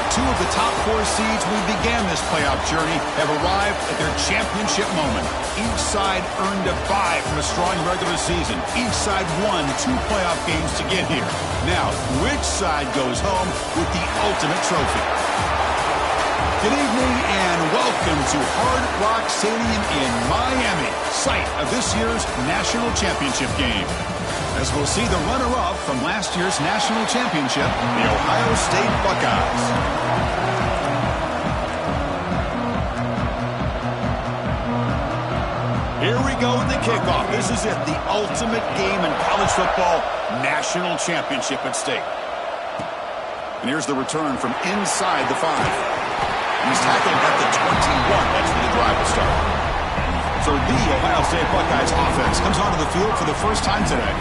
Two of the top 4 seeds when we began this playoff journey have arrived at their championship moment. Each side earned a bye from a strong regular season. Each side won 2 playoff games to get here. Now, which side goes home with the ultimate trophy? Good evening and welcome to Hard Rock Stadium in Miami, site of this year's national championship game. As we'll see the runner-up from last year's national championship, the Ohio State Buckeyes. Here we go with the kickoff. This is it, the ultimate game in college football, national championship at stake. And here's the return from inside the 5. He's tackled at the 21. That's where the drive will start. So the Ohio State Buckeyes offense comes onto the field for the first time today.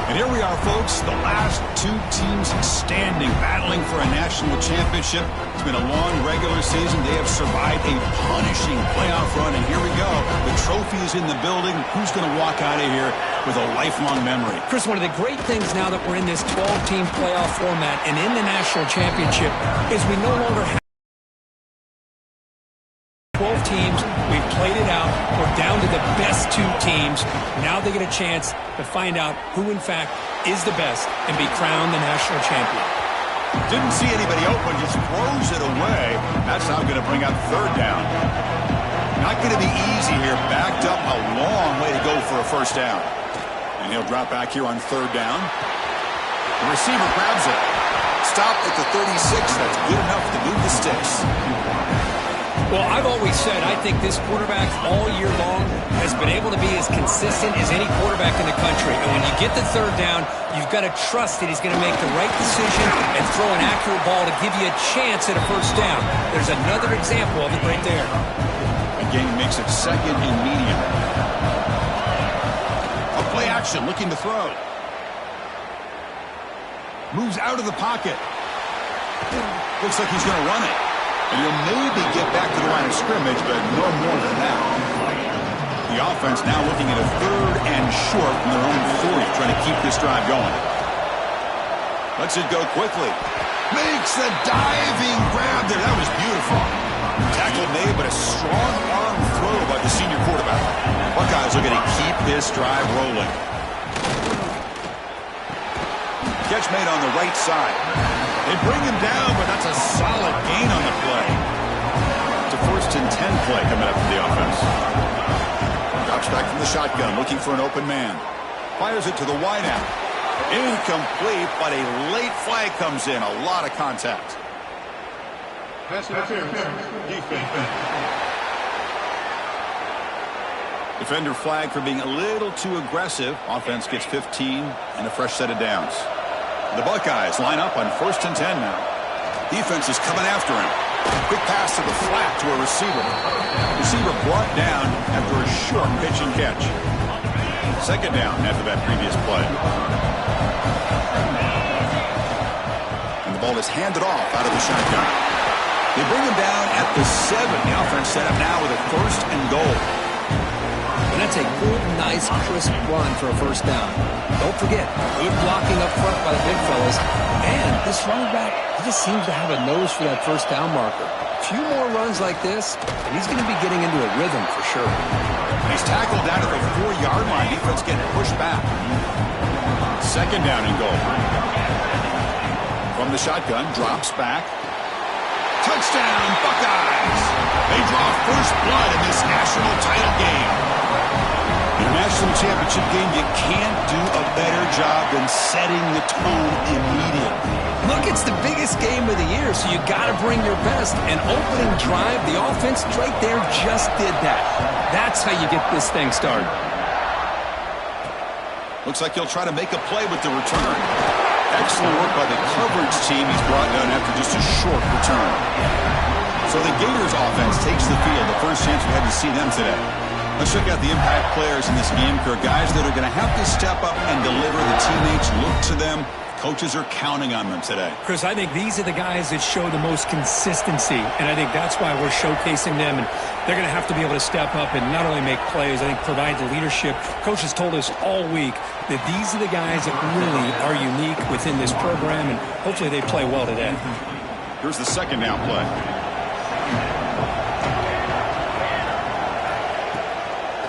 And here we are, folks, the last 2 teams standing, battling for a national championship. It's been a long regular season. They have survived a punishing playoff run, and here we go. The trophy is in the building. Who's going to walk out of here with a lifelong memory? Chris, one of the great things now that we're in this 12-team playoff format and in the national championship is we no longer have 12 teams. We've played it out. We're down to the best 2 teams. Now they get a chance to find out who, in fact, is the best and be crowned the national champion. Didn't see anybody open, just throws it away. That's now going to bring up 3rd down. Not going to be easy here. Backed up a long way to go for a first down. And he'll drop back here on 3rd down. The receiver grabs it. Stopped at the 36. That's good enough to move the sticks. Well, I've always said I think this quarterback all year long has been able to be as consistent as any quarterback in the country. And when you get the 3rd down, you've got to trust that he's going to make the right decision and throw an accurate ball to give you a chance at a first down. There's another example of it right there. Again, makes it 2nd and medium. A play action, looking to throw. Moves out of the pocket. Looks like he's going to run it. And he'll maybe get back to the line of scrimmage, but no more than that. The offense now looking at a 3rd and short from their own 40, trying to keep this drive going. Lets it go quickly. Makes the diving grab there. That was beautiful. Tackle made, but a strong arm throw by the senior quarterback. Buckeyes are going to keep this drive rolling. Catch made on the right side. They bring him down, but that's a solid gain on the play. It's a 1st and 10 play coming up for the offense. Drops back from the shotgun, looking for an open man. Fires it to the wideout. Incomplete, but a late flag comes in. A lot of contact. Defender flag for being a little too aggressive. Offense gets 15 and a fresh set of downs. The Buckeyes line up on 1st and 10 now. Defense is coming after him. Quick pass to the flat to a receiver. Receiver brought down after a short pitch and catch. 2nd down after that previous play. And the ball is handed off out of the shotgun. They bring him down at the 7. The offense set up now with a 1st and goal. And that's a good, nice, crisp run for a first down. Don't forget, good blocking up front by the big fellas. And this running back, he just seems to have a nose for that first down marker. A few more runs like this, and he's going to be getting into a rhythm for sure. He's tackled down at the 4-yard line. Defense getting pushed back. 2nd down and goal. From the shotgun, drops back. Touchdown, Buckeyes! They draw first blood in this national title game. In a national championship game, you can't do a better job than setting the tone immediately. Look, it's the biggest game of the year, so you got to bring your best. An opening drive, the offense right there just did that. That's how you get this thing started. Looks like he'll try to make a play with the return. Excellent work by the coverage team. He's brought down after just a short return. So the Gators offense takes the field. The first chance we had to see them today. Let's check out the impact players in this game. There are guys that are going to have to step up and deliver. The teammates look to them. Coaches are counting on them today. Chris, I think these are the guys that show the most consistency, and I think that's why we're showcasing them, and they're going to have to be able to step up and not only make plays, I think provide the leadership. Coaches told us all week that these are the guys that really are unique within this program, and hopefully they play well today. Here's the second down play.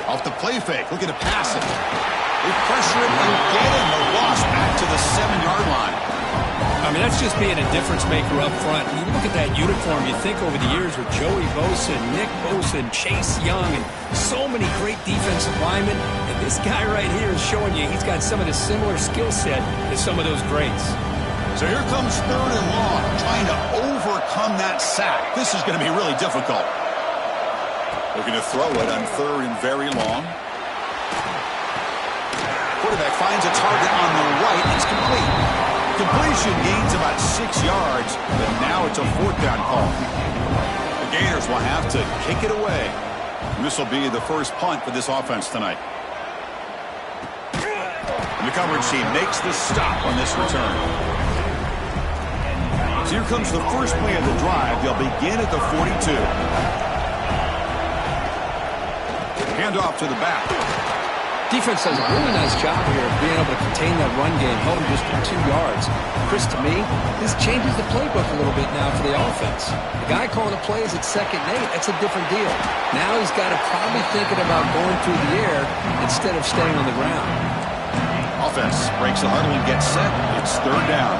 Off the play fake, looking to pass it. They pressure it and get it. The loss back to the 7-yard line. I mean, that's just being a difference maker up front. When you look at that uniform, you think over the years with Joey Bosa, Nick Bosa, and Chase Young, and so many great defensive linemen. And this guy right here is showing you he's got some of the similar skill set as some of those greats. So here comes 3rd and long, trying to overcome that sack. This is going to be really difficult. Looking to throw it on 3rd and very long. Quarterback finds a target on the right. It's complete. Completion gains about 6 yards, but now it's a 4th down call. The Gators will have to kick it away. And this will be the first punt for this offense tonight. And the coverage team makes the stop on this return. So here comes the first play of the drive. They'll begin at the 42. Handoff to the back. Defense does a really nice job here of being able to contain that run game, held him just for 2 yards. Chris, to me, this changes the playbook a little bit now for the offense. The guy calling the plays at 2nd and 8, that's a different deal. Now he's got to probably thinking about going through the air instead of staying on the ground. Offense breaks the huddle and gets set. It's 3rd down.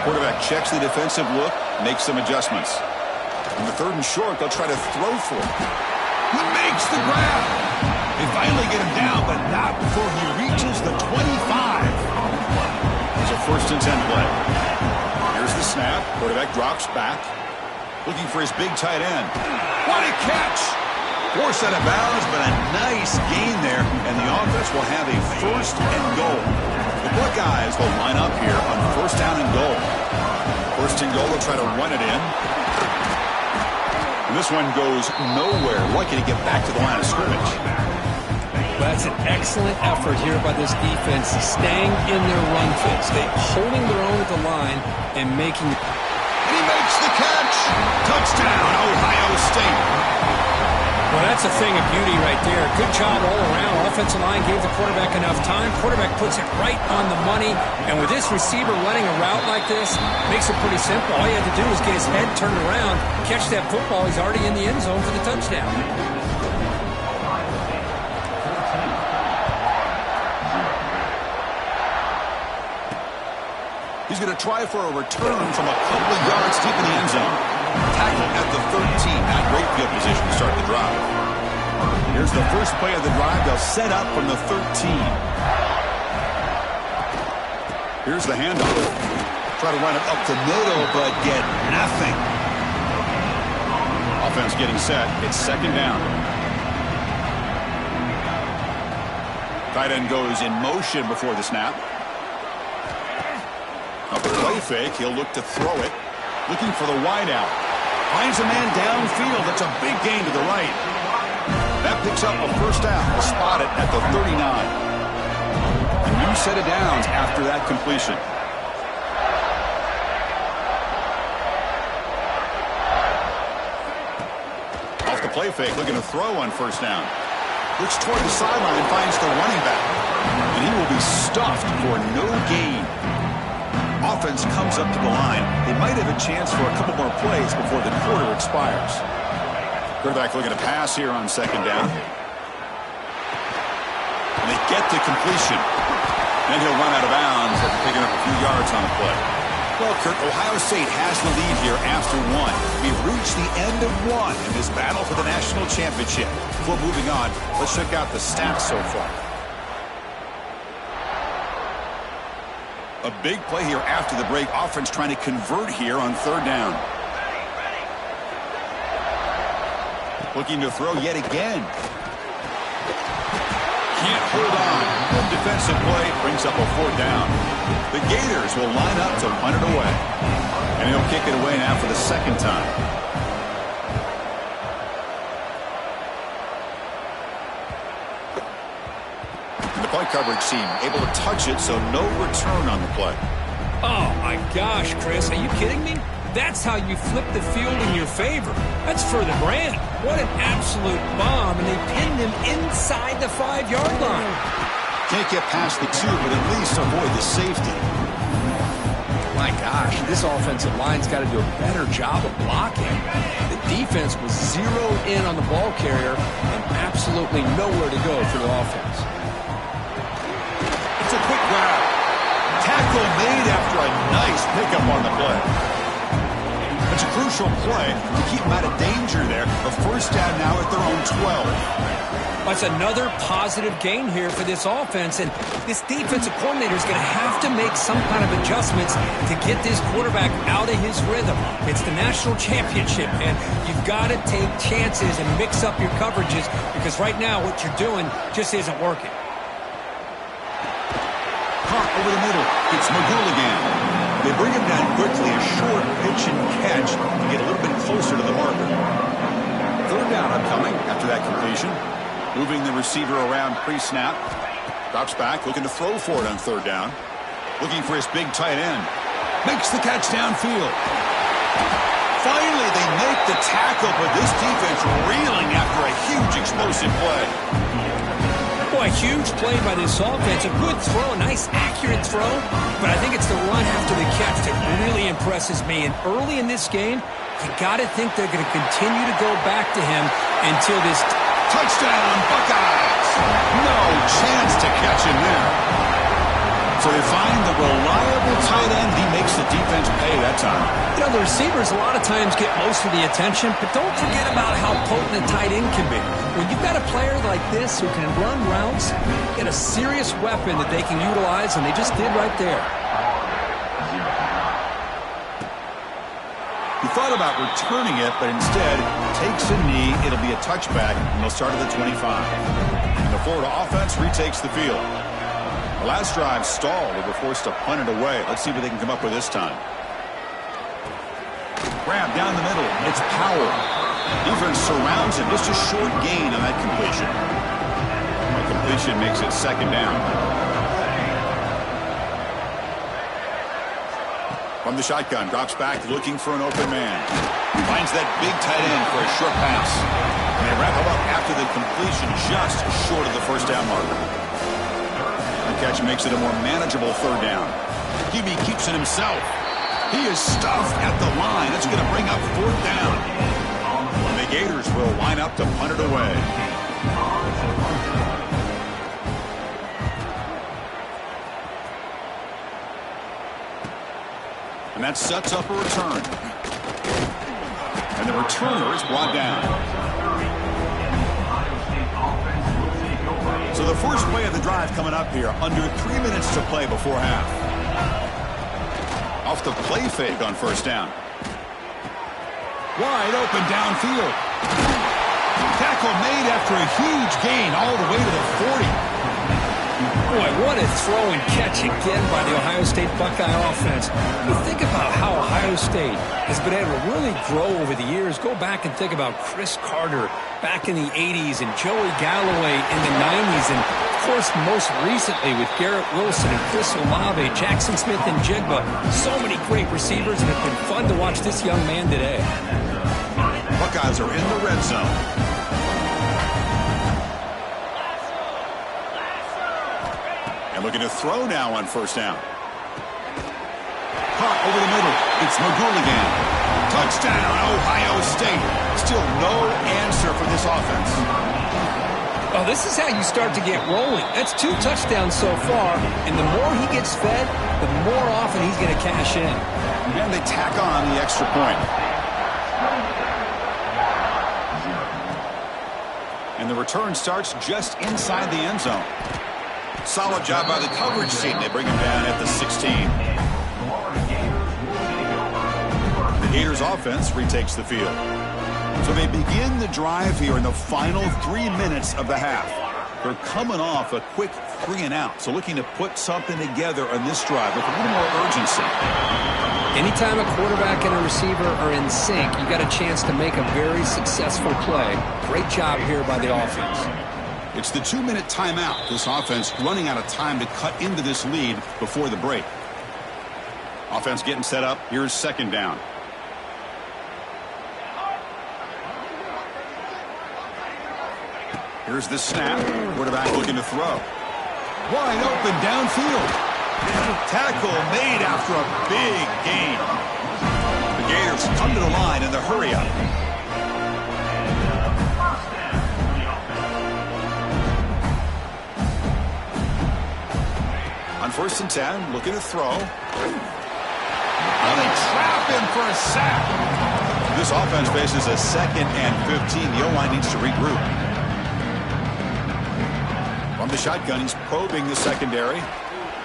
Quarterback checks the defensive look, makes some adjustments. On the 3rd and short, they'll try to throw for it. He makes the grab. They finally get him down, but not before he reaches the 25. It's a 1st and 10 play. Here's the snap. Quarterback drops back. Looking for his big tight end. What a catch! Forced out of bounds, but a nice gain there, and the offense will have a 1st and goal. The Buckeyes will line up here on 1st down and goal. 1st and goal, they'll try to run it in. And this one goes nowhere. Lucky to get back to the line of scrimmage. That's an excellent effort here by this defense, staying in their run fits. They holding their own at the line and making. And he makes the catch. Touchdown, Ohio State. Well, that's a thing of beauty right there. Good job all around. Offensive line gave the quarterback enough time. Quarterback puts it right on the money. And with this receiver running a route like this, makes it pretty simple. All you had to do was get his head turned around, catch that football. He's already in the end zone for the touchdown. He's going to try for a return from a couple of yards deep in the end zone. Tackle at the 13. Not great field position to start the drive. Here's the first play of the drive. They'll set up from the 13. Here's the handoff. Try to run it up the middle, but get nothing. Offense getting set. It's 2nd down. Tight end goes in motion before the snap. Up the play fake. He'll look to throw it. Looking for the wide out. Finds a man downfield. That's a big gain to the right. That picks up a 1st down. We'll spot it at the 39. A new set of downs after that completion. Off the play fake. Looking to throw on 1st down. Looks toward the sideline. Finds the running back. And he will be stuffed for no gain. Offense comes up to the line. They might have a chance for a couple more plays before the quarter expires. Quarterback looking to pass here on 2nd down. And they get the completion. Then he'll run out of bounds after picking up a few yards on the play. Well, Kurt, Ohio State has the lead here after 1. We've reached the end of 1 in this battle for the national championship. Before moving on, let's check out the stats so far. A big play here after the break. Offense trying to convert here on 3rd down. Looking to throw yet again. Can't hold on. Good defensive play brings up a 4th down. The Gators will line up to punt it away. And he'll kick it away now for the 2nd time. Play coverage team able to touch it, so no return on the play. Oh, my gosh, Chris. Are you kidding me? That's how you flip the field in your favor. That's for the brand. What an absolute bomb, and they pinned him inside the 5-yard line. Can't get past the 2, but at least avoid the safety. My gosh, this offensive line's got to do a better job of blocking. The defense was zeroed in on the ball carrier and absolutely nowhere to go for the offense. It's a quick grab. Tackle made after a nice pickup on the play. It's a crucial play to keep them out of danger there. A first down now at their own 12. That's another positive gain here for this offense, and this defensive coordinator is going to have to make some kind of adjustments to get this quarterback out of his rhythm. It's the national championship, and you've got to take chances and mix up your coverages because right now what you're doing just isn't working. Caught over the middle. It's McGooligan. They bring him down quickly, a short pitch and catch to get a little bit closer to the marker. Third down upcoming after that completion. Moving the receiver around pre-snap. Drops back, looking to throw for it on third down. Looking for his big tight end. Makes the catch downfield. Finally, they make the tackle, but this defense reeling after a huge explosive play. Boy, a huge play by this offense. A good throw, a nice accurate throw. But I think it's the run after the catch that really impresses me. And early in this game, you got to think they're going to continue to go back to him until this touchdown, Buckeyes! No chance to catch him there. So they find the reliable tight end. He makes the defense pay that time. You know, the receivers a lot of times get most of the attention, but don't forget about how potent a tight end can be. When you've got a player like this who can run routes, get a serious weapon that they can utilize, and they just did right there. He thought about returning it, but instead takes a knee. It'll be a touchback, and they'll start at the 25. And the Florida offense retakes the field. The last drive stalled. They were forced to punt it away. Let's see what they can come up with this time. Grab down the middle. It's Powell. Defense surrounds him. Just a short gain on that completion. The completion makes it second down. From the shotgun, drops back, looking for an open man. Finds that big tight end for a short pass. And they wrap him up after the completion, just short of the first down marker. The catch makes it a more manageable third down. Hebe keeps it himself. He is stuffed at the line. It's going to bring up fourth down. And the Gators will line up to punt it away. And that sets up a return. And the returner is brought down. So the first play of the drive coming up here. Under 3 minutes to play before half. Off the play fake on first down. Wide open downfield. Tackle made after a huge gain all the way to the 40. Boy, what a throw and catch again by the Ohio State Buckeye offense. You think about how Ohio State has been able to really grow over the years. Go back and think about Chris Carter back in the 80s and Joey Galloway in the 90s. And, of course, most recently with Garrett Wilson and Chris Olave, Jackson Smith and Jigba. So many great receivers, and it's been fun to watch this young man today. Buckeyes are in the red zone. Looking to throw now on first down. Caught over the middle. It's McGooligan. Touchdown, Ohio State. Still no answer for this offense. Oh, this is how you start to get rolling. That's 2 touchdowns so far, and the more he gets fed, the more often he's going to cash in. And they tack on the extra point. And the return starts just inside the end zone. Solid job by the coverage team. They bring him down at the 16. The Gators offense retakes the field. So they begin the drive here in the final 3 minutes of the half. They're coming off a quick 3 and out. So looking to put something together on this drive with a little more urgency. Anytime a quarterback and a receiver are in sync, you got a chance to make a very successful play. Great job here by the offense. It's the 2-minute timeout. This offense running out of time to cut into this lead before the break. Offense getting set up. Here's second down. Here's the snap. Quarterback looking to throw. Wide open downfield. Tackle made after a big gain. The Gators come to the line in the hurry-up. On 1st and 10, looking to throw. Oh, they trap him for a sack. This offense faces a 2nd and 15. The O-line needs to regroup. From the shotgun, he's probing the secondary.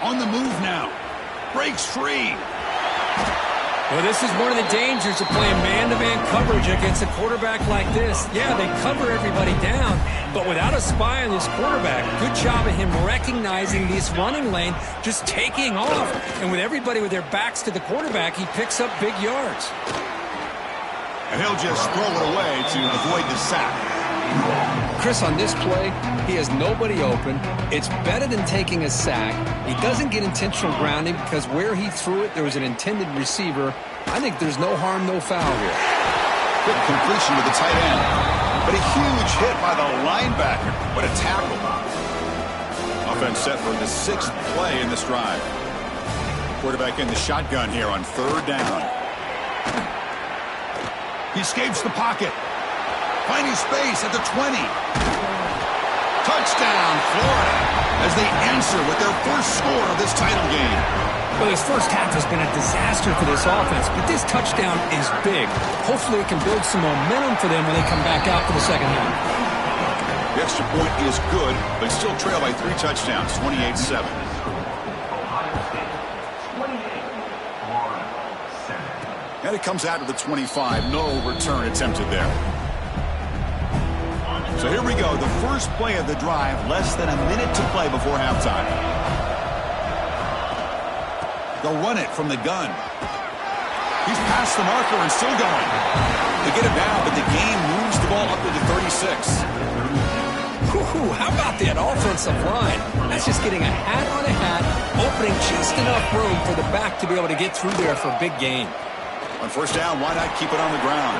On the move now. Breaks free. Well, this is one of the dangers of playing man-to-man coverage against a quarterback like this. Yeah, they cover everybody down, but without a spy on this quarterback, good job of him recognizing this running lane, just taking off. And with everybody with their backs to the quarterback, he picks up big yards. And he'll just throw it away to avoid the sack. Chris, on this play, he has nobody open. It's better than taking a sack. He doesn't get intentional grounding because where he threw it, there was an intended receiver. I think there's no harm, no foul here. Good completion to the tight end. But a huge hit by the linebacker. What a tackle. Offense set for the 6th play in this drive. Quarterback in the shotgun here on 3rd down. He escapes the pocket. Finding space at the 20. Touchdown, Florida, as they answer with their first score of this title game. Well, this first half has been a disaster for this offense, but this touchdown is big. Hopefully it can build some momentum for them when they come back out for the second half. The extra point is good, but still trail by 3 touchdowns, 28-7. And it comes out to the 25. No return attempted there. So here we go, the first play of the drive, less than a minute to play before halftime. They'll run it from the gun. He's past the marker and still going. They get it down, but the game moves the ball up to the 36. Ooh, how about that offensive line? That's just getting a hat on a hat, opening just enough room for the back to be able to get through there for a big gain. On 1st down, why not keep it on the ground?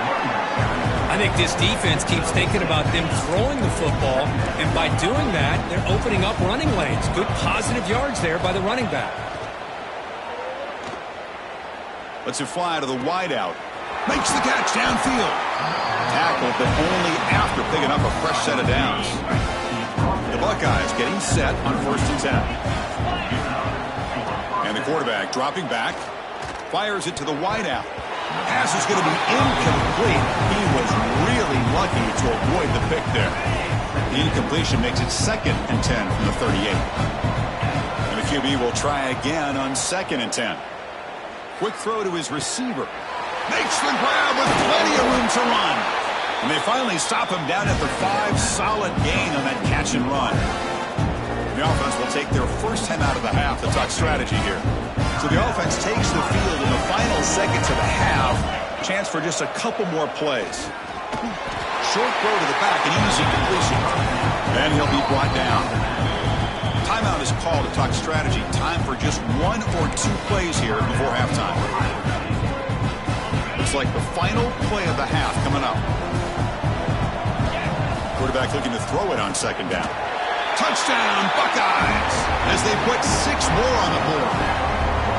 I think this defense keeps thinking about them throwing the football, and by doing that, they're opening up running lanes. Good positive yards there by the running back. Lets it fly to the wideout. Makes the catch downfield. Tackle, but only after picking up a fresh set of downs. The Buckeyes getting set on 1st and 10. And the quarterback dropping back. Fires it to the wideout. Pass is going to be incomplete. He was really lucky to avoid the pick there. The incompletion makes it 2nd and 10 from the 38. And the QB will try again on 2nd and 10. Quick throw to his receiver. Makes the grab with plenty of room to run. And they finally stop him down at the 5. Solid gain on that catch and run. The offense will take their first time out of the half to talk strategy here. So the offense takes the field in the final seconds of the half. Chance for just a couple more plays. Short throw to the back, an easy completion. And he'll be brought down. Timeout is called to talk strategy. Time for just 1 or 2 plays here before halftime. Looks like the final play of the half coming up. Quarterback looking to throw it on 2nd down. Touchdown, Buckeyes, as they put 6 more on the board.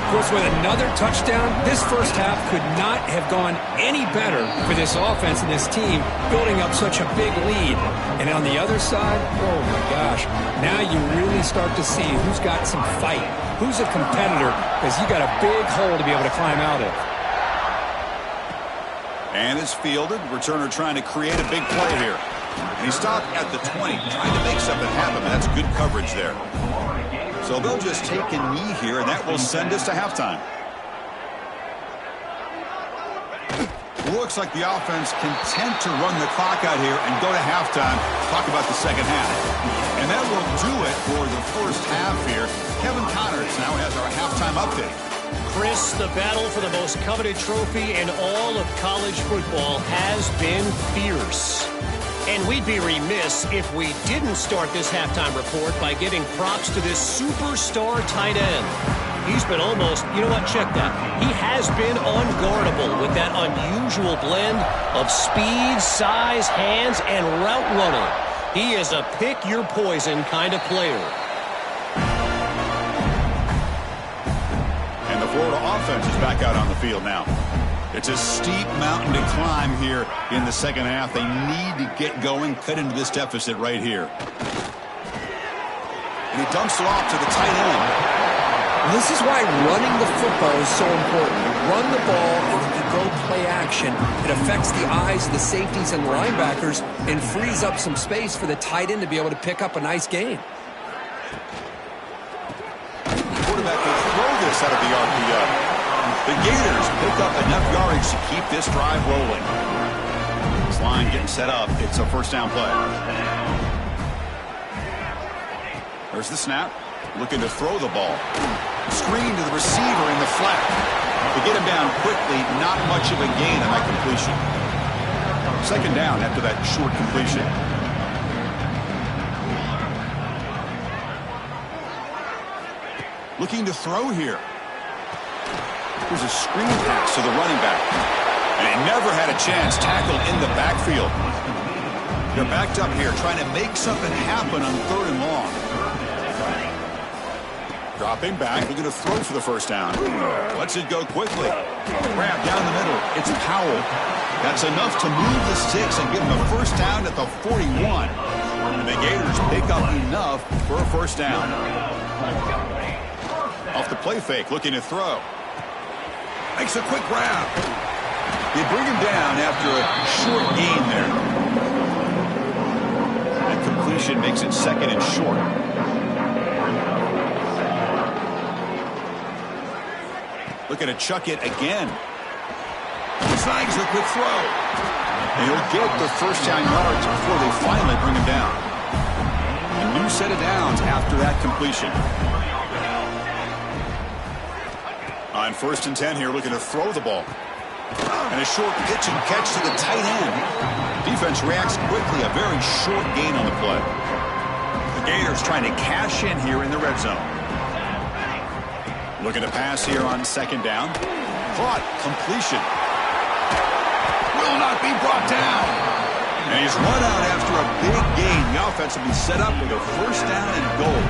Of course, with another touchdown, this first half could not have gone any better for this offense and this team, building up such a big lead. And on the other side, oh my gosh, now you really start to see who's got some fight, who's a competitor, because you got a big hole to be able to climb out of. And it's fielded. Returner trying to create a big play here. And he stopped at the 20, trying to make something happen. That's good coverage there. So they'll just take a knee here, and that will send us to halftime. Looks like the offense content to run the clock out here and go to halftime. Talk about the second half. And that will do it for the first half here. Kevin Connors now has our halftime update. Chris, the battle for the most coveted trophy in all of college football has been fierce. And we'd be remiss if we didn't start this halftime report by giving props to this superstar tight end. He's been almost, you know what, check that. He has been unguardable with that unusual blend of speed, size, hands, and route running. He is a pick-your-poison kind of player. Florida offense is back out on the field now. It's a steep mountain to climb here in the second half. They need to get going, cut into this deficit right here. And he dumps it off to the tight end. This is why running the football is so important. Run the ball and if you go play action, it affects the eyes of the safeties and linebackers and frees up some space for the tight end to be able to pick up a nice gain. The quarterback will throw this out of the RPO. The Gators pick up enough yardage to keep this drive rolling. This line getting set up. It's a first down play. There's the snap. Looking to throw the ball. Screen to the receiver in the flat. To get him down quickly, not much of a gain on that completion. Second down after that short completion. Looking to throw here. Here's a screen pass to the running back. And he never had a chance. Tackled in the backfield. They're backed up here trying to make something happen on third and long. Dropping back, looking to throw for the first down. Lets it go quickly. Grab down the middle. It's Powell. That's enough to move the sticks and give him a first down at the 41. And the Gators pick up enough for a first down. Off the play fake, looking to throw. Makes a quick grab. They bring him down after a short gain there. That completion makes it second and short. Looking to chuck it again. Snags the quick throw. And he'll get the first down yards before they finally bring him down. A new set of downs after that completion. On 1st and 10 here, looking to throw the ball. And a short pitch and catch to the tight end. Defense reacts quickly. A very short gain on the play. The Gators trying to cash in here in the red zone. Looking to pass here on second down. Caught. Completion. Will not be brought down. And he's run out after a big gain. The offense will be set up with a first down and goal.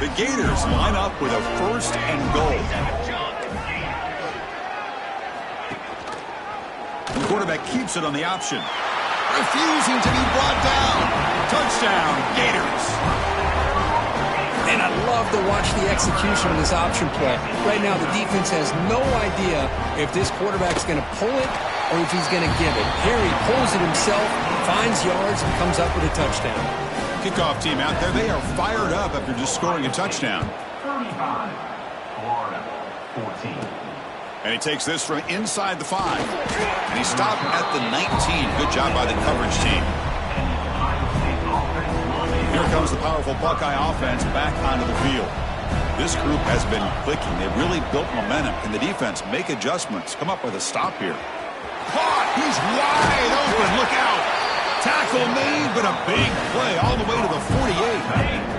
The Gators line up with a first and goal. The quarterback keeps it on the option. Refusing to be brought down. Touchdown, Gators. And I love to watch the execution of this option play. Right now, the defense has no idea if this quarterback's going to pull it or if he's going to give it. Here he pulls it himself, finds yards, and comes up with a touchdown. Kickoff team out there, they are fired up after just scoring a touchdown. 35, Florida, 14. And he takes this from inside the 5. And he stopped at the 19. Good job by the coverage team. Here comes the powerful Buckeye offense back onto the field. This group has been clicking. They've really built momentum. Can the defense make adjustments? Come up with a stop here. Caught! He's wide open. Look out! Tackle made, but a big play all the way to the 48.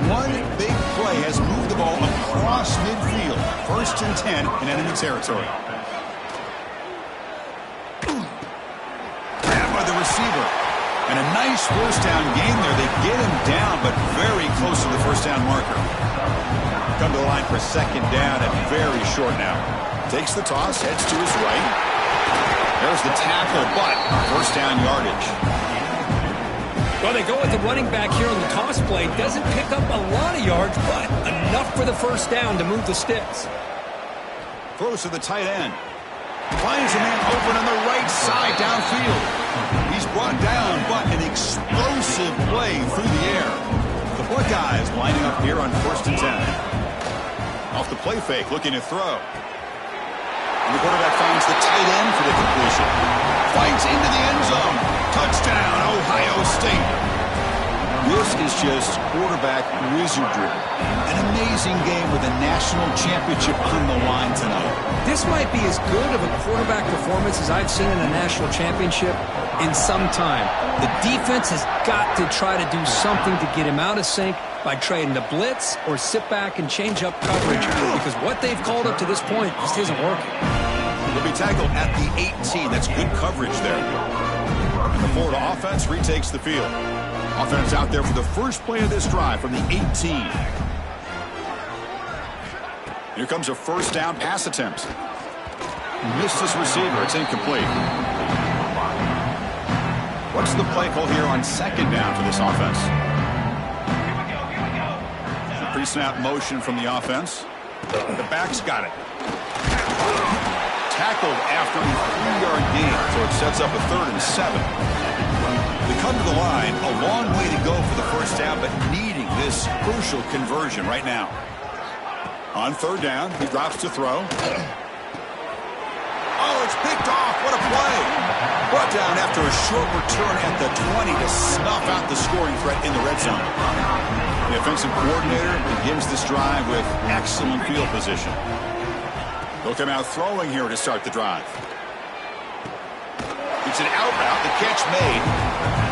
One big play has moved the ball across midfield. 1st and 10 in enemy territory. Grabbed by the receiver. And a nice first down gain there. They get him down, but very close to the first down marker. Come to the line for second down and very short now. Takes the toss, heads to his right. There's the tackle, but first down yardage. Well, they go with the running back here on the toss play. Doesn't pick up a lot of yards, but enough for the first down to move the sticks. Throws to the tight end. Finds a man open on the right side downfield. He's brought down, but an explosive play through the air. The Buckeyes lining up here on 1st and 10. Off the play fake, looking to throw. And the quarterback finds the tight end for the completion. Fights into the end zone. Touchdown, Ohio State. This is just quarterback wizardry. An amazing game with a national championship on the line tonight. This might be as good of a quarterback performance as I've seen in a national championship in some time. The defense has got to try to do something to get him out of sync by trading the blitz or sit back and change up coverage, because what they've called up to this point just isn't working. He'll be tackled at the 18. That's good coverage there. And the Florida offense retakes the field. Offense out there for the first play of this drive from the 18. Here comes a first down pass attempt. Missed his receiver. It's incomplete. What's the play call here on second down for this offense? Pre-snap motion from the offense. The back's got it. Tackled after a 3-yard gain, so it sets up a 3rd and 7. They come to the line, a long way to go for the first down, but needing this crucial conversion right now. On 3rd down, he drops to throw. Oh, it's picked off. What a play. Brought down after a short return at the 20 to snuff out the scoring threat in the red zone. The offensive coordinator begins this drive with excellent field position. He'll come out throwing here to start the drive. It's an out route, the catch made,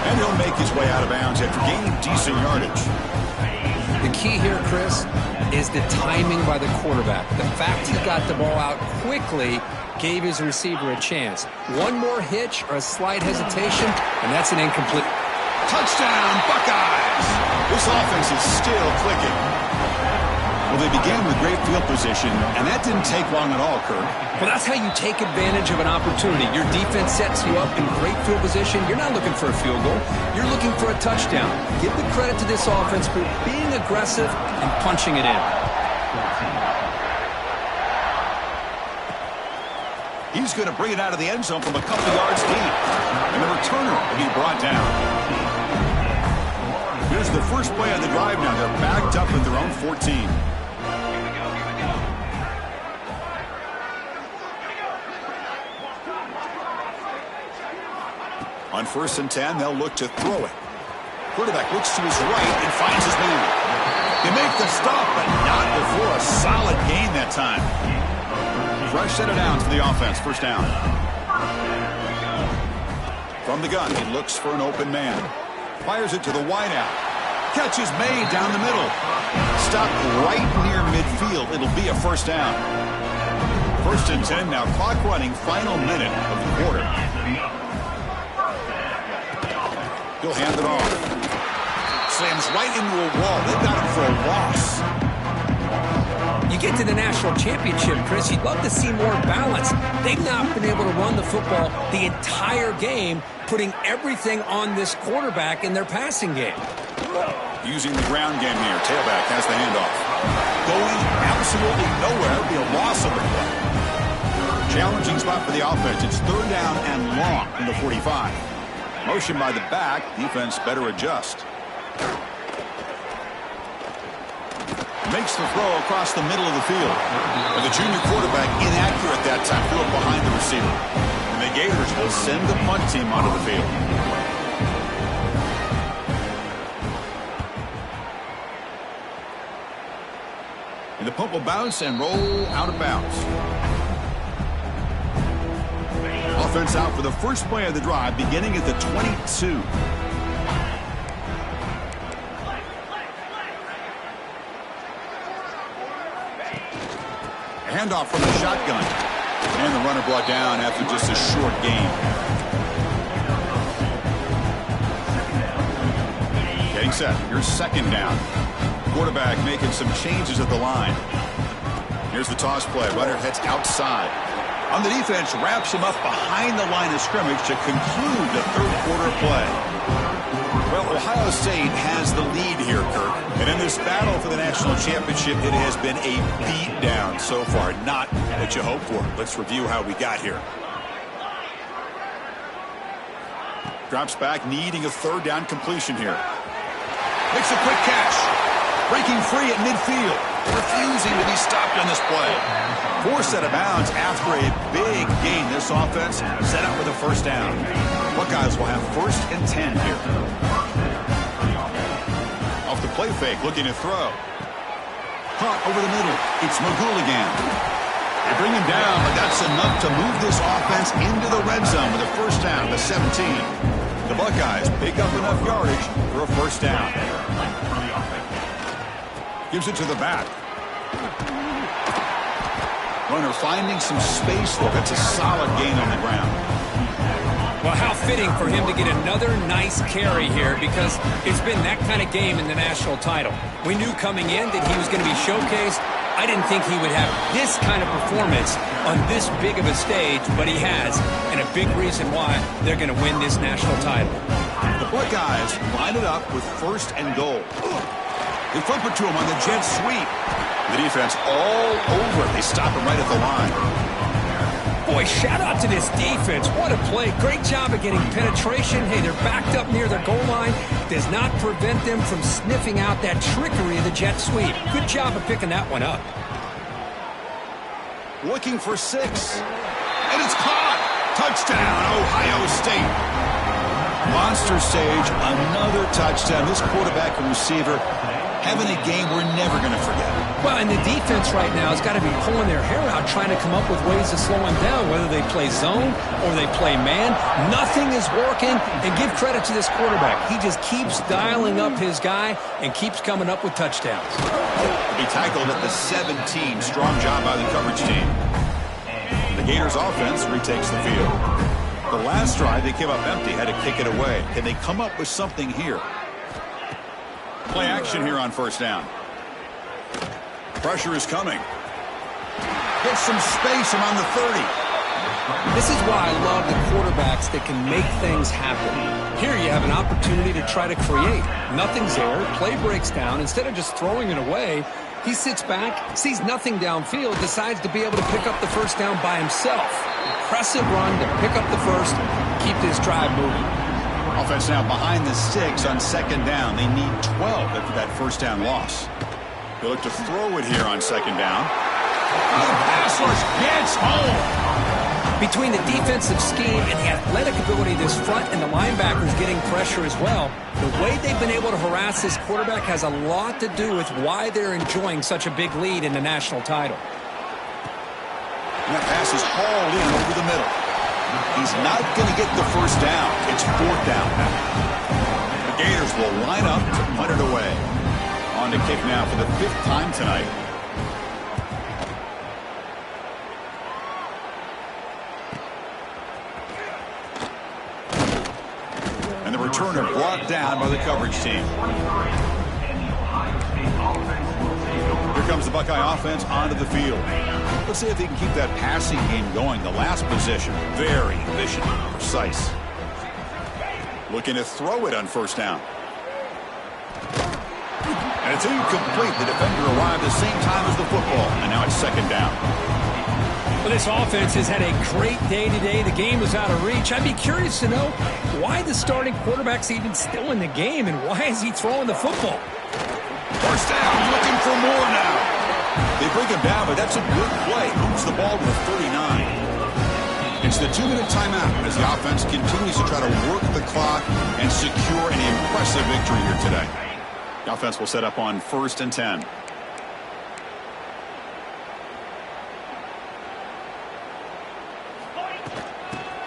and he'll make his way out of bounds after gaining decent yardage. The key here, Chris, is the timing by the quarterback. The fact he got the ball out quickly gave his receiver a chance. One more hitch or a slight hesitation, and that's an incomplete. Touchdown, Buckeyes! This offense is still clicking. Well, they began with great field position, and that didn't take long at all, Kirk. Well, that's how you take advantage of an opportunity. Your defense sets you up in great field position. You're not looking for a field goal. You're looking for a touchdown. Give the credit to this offense for being aggressive and punching it in. He's going to bring it out of the end zone from a couple yards deep. And the returner will be brought down. Here's the first play of the drive now. They're backed up at their own 14. On 1st and 10, they'll look to throw it. Quarterback looks to his right and finds his man. They make the stop, but not before a solid gain that time. Fresh set of downs for the offense. First down. From the gun, he looks for an open man. Fires it to the wideout. Catch is made down the middle. Stopped right near midfield. It'll be a first down. 1st and 10 now. Clock running. Final minute of the quarter. He'll hand it off. Slams right into a wall. They've got him for a loss. You get to the national championship, Chris, you'd love to see more balance. They've not been able to run the football the entire game, putting everything on this quarterback in their passing game. Using the ground game here. Tailback has the handoff. Going absolutely nowhere. It'll be a loss of the play. Challenging spot for the offense. It's 3rd down and long from the 45. Motion by the back. Defense better adjust. Makes the throw across the middle of the field. And the junior quarterback inaccurate that time. Threw it behind the receiver. And the Gators will send the punt team onto the field. And the punt will bounce and roll out of bounds. Offense out for the first play of the drive, beginning at the 22. Handoff from the shotgun. And the runner brought down after just a short gain. Getting set. Here's 2nd down. Quarterback making some changes at the line. Here's the toss play. Runner heads outside. On the defense, wraps him up behind the line of scrimmage to conclude the 3rd quarter play. Well, Ohio State has the lead here, Kirk. And in this battle for the national championship, it has been a beatdown so far. Not what you hope for. Let's review how we got here. Drops back, needing a 3rd down completion here. Makes a quick catch. Breaking free at midfield. Refusing to be stopped on this play. 4 set of bounds after a big gain. This offense set up with a first down. Buckeyes will have 1st and 10 here. Off the play fake, looking to throw. Caught over the middle. It's McGooligan. They bring him down, but that's enough to move this offense into the red zone with a first down to 17. The Buckeyes pick up enough yardage for a first down. Gives it to the back. Runner finding some space there. That's a solid gain on the ground. Well, how fitting for him to get another nice carry here, because it's been that kind of game in the national title. We knew coming in that he was going to be showcased I didn't think he would have this kind of performance on this big of a stage, but he has, and a big reason why they're going to win this national title. The Buckeyes line it up with 1st and goal. They flip it to him on the jet sweep. The defense all over it. They stop him right at the line. Boy, shout out to this defense. What a play. Great job of getting penetration. Hey, they're backed up near their goal line. Does not prevent them from sniffing out that trickery of the jet sweep. Good job of picking that one up. Looking for 6. And it's caught. Touchdown, Ohio State. Monster stage, another touchdown. This quarterback and receiver having a game we're never going to forget. Well, and the defense right now has got to be pulling their hair out trying to come up with ways to slow him down, whether they play zone or they play man. Nothing is working, and give credit to this quarterback. He just keeps dialing up his guy and keeps coming up with touchdowns. He tackled at the 17. Strong job by the coverage team. The Gators offense retakes the field. The last drive, they came up empty, had to kick it away. Can they come up with something here? Play action here on 1st down. Pressure is coming. Get some space around the 30. This is why I love the quarterbacks that can make things happen. Here you have an opportunity to try to create. Nothing's there. Play breaks down. Instead of just throwing it away, he sits back, sees nothing downfield, decides to be able to pick up the 1st down by himself. Impressive run to pick up the 1st, keep this drive moving. Offense now behind the 6 on 2nd down. They need 12 after that 1st down loss. They look to throw it here on 2nd down. The pass rush gets home. Between the defensive scheme and the athletic ability of this front and the linebackers getting pressure as well, the way they've been able to harass this quarterback has a lot to do with why they're enjoying such a big lead in the national title. And that pass is hauled in over the middle. He's not going to get the 1st down. It's 4th down now. The Gators will line up to punt it away. On to kick now for the 5th time tonight. And the returner brought down by the coverage team. Here comes the Buckeye offense onto the field. Let's see if they can keep that passing game going. The last possession, very efficient, precise. Looking to throw it on 1st down. And it's incomplete. The defender arrived the same time as the football, and now it's 2nd down. Well, this offense has had a great day today. The game was out of reach. I'd be curious to know why the starting quarterback's even still in the game, and why is he throwing the football? 1st down, looking for more now. They bring him down, but that's a good play. Moves the ball to the 39. It's the 2-minute timeout as the offense continues to try to work the clock and secure an impressive victory here today. The offense will set up on 1st and 10.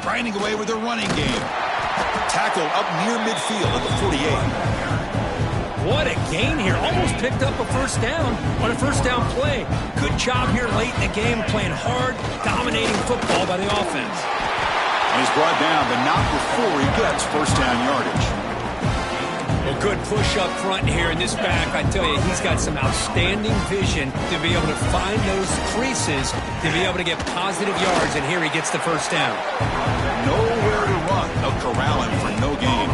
Grinding away with their running game. Tackled up near midfield at the 48. What a gain here. Almost picked up a 1st down on a 1st down play. Good job here late in the game, playing hard, dominating football by the offense. And he's brought down, but not before he gets 1st down yardage. Well, good push up front here in this back. I tell you, he's got some outstanding vision to be able to find those creases, to be able to get positive yards, and here he gets the 1st down. Nowhere to run. They'll corral him for no gain.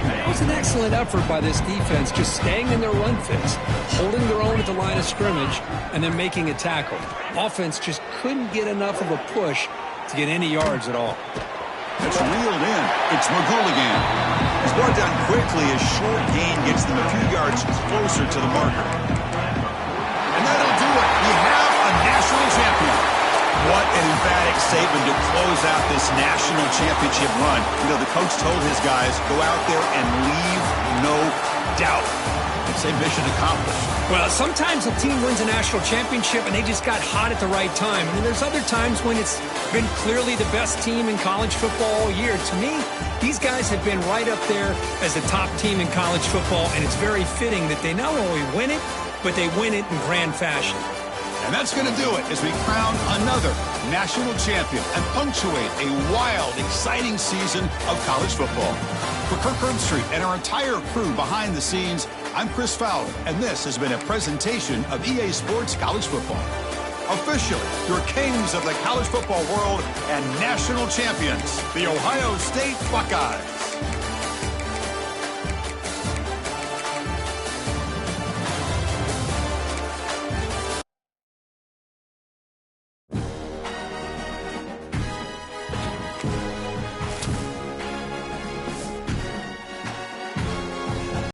It was an excellent effort by this defense, just staying in their run fits, holding their own at the line of scrimmage, and then making a tackle. Offense just couldn't get enough of a push to get any yards at all. It's reeled in. It's McGooligan. He's brought down quickly as short gain gets them a few yards closer to the marker. And that'll do it. We have a national champion. What an emphatic statement to close out this national championship run. You know, the coach told his guys, go out there and leave no doubt. It's a mission accomplished. Well, sometimes a team wins a national championship and they just got hot at the right time. And then there's other times when it's been clearly the best team in college football all year. To me, these guys have been right up there as the top team in college football, and it's very fitting that they not only win it, but they win it in grand fashion. And that's going to do it as we crown another national champion and punctuate a wild, exciting season of college football. For Kirk Herbstreit and our entire crew behind the scenes, I'm Chris Fowler, and this has been a presentation of EA Sports College Football. Officially, your kings of the college football world and national champions, the Ohio State Buckeyes.